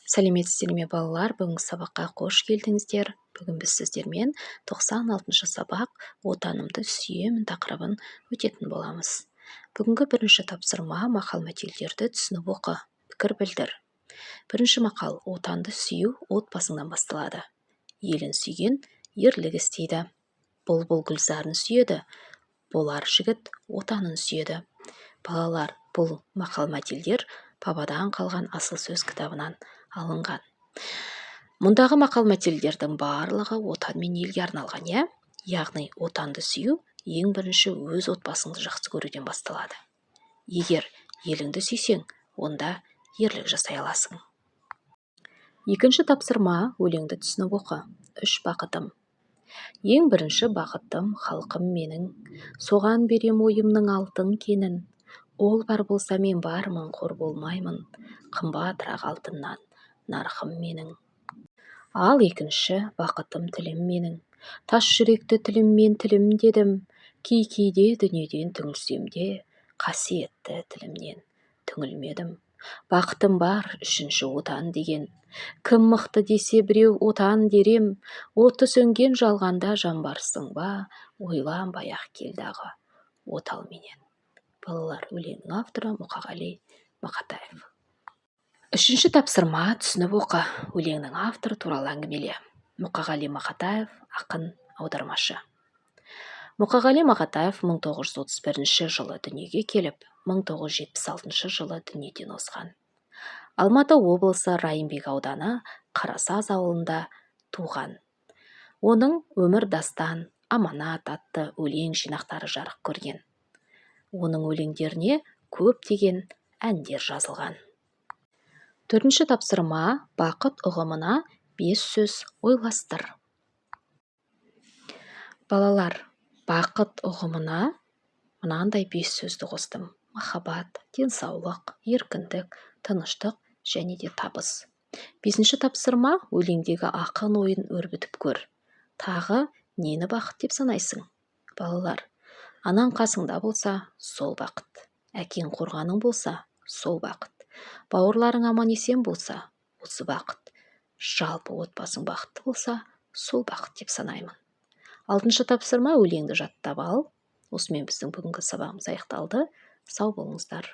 Сәлеметсіздер ме балалар, бүгінгі сабаққа қош келдіңіздер. Бүгін біз сіздермен 96-шы сабақ «Отанымды сүйемін» тақырыбын өтетін боламыз. Бүгінгі бірінші тапсырма мақал-мәтелдерді түсініп оқы, пікір білдір. Бірінші мақал: отанды сүю отбасыңнан басталады. Елін сүйген ерлік істейді. Бұлбұл гүлзарын сүйеді, болар жігіт отанын сүйеді. Балалар, бұл мақал-мәтелдер бабадан қалған асыл сөз кітабынан алынған. Мұндағы мақал-мәтелдердің барлығы отан мен елге арналған, яғни отанды сүю ең бірінші өз отбасыңды жақсы көруден басталады. Егер еліңді сүйсең, онда ерлік жасай аласың. Екінші тапсырма: өлеңді түсініп оқы. 3 бақытым. Ең бірінші бақытым халқым менің, соған берем ойымның алтын кенін. Ол бар болса мен бармын, қор болмаймын, қымбатырақ алтыннан нарқым менің. Ал екінші бақытым тілім менің. Тас жүректі тіліммен тілім дедім, кейде дүниеден түңілсем де, қасиетті тілімнен түңілмедім. Бақытым бар үшінші отан деген. Кім мықты десе біреу отан дерем, оты сөнген жалғанда жанбарсың ба, ойланбай-ақ келдағы отал менен. Балалар, өлеңнің авторы Мұқағали Мақатаев. Үшінші тапсырма: түсініп оқы. Өлеңнің авторы туралы әңгімеле. Мұқағали Мақатаев, ақын, аудармашы. Мұқағали Мақатаев 1931 жылы дүниеге келіп, 1976 жылы дүниеден озған. Алматы облысы Райымбек ауданы Қарасаз ауылында туған. Оның өмір дастан, аманат атты өлең жинақтары жарық көрген. Оның өлеңдеріне көптеген әндер жазылған. Төртінші тапсырма: бақыт ұғымына 5 сөз ойластыр. Балалар, бақыт ұғымына мынандай 5 сөзді қостым: махаббат, денсаулық, еркіндік, тыныштық және де табыс. 5-ші тапсырма: өлеңдегі ақын ойын өрбітіп көр. Тағы нені бақыт деп санайсың? Балалар, анаң қасыңда болса, сол бақыт. Әкең қорғаның болса, сол бақыт. Бауырларың аман есен болса, осы бақыт. Жалпы отбасың бақытты болса, сол бақыт деп санаймын. 6-шы тапсырма: өлеңді жаттап ал. Осымен біздің бүгінгі сабағымыз аяқталды. Сау болыңыздар.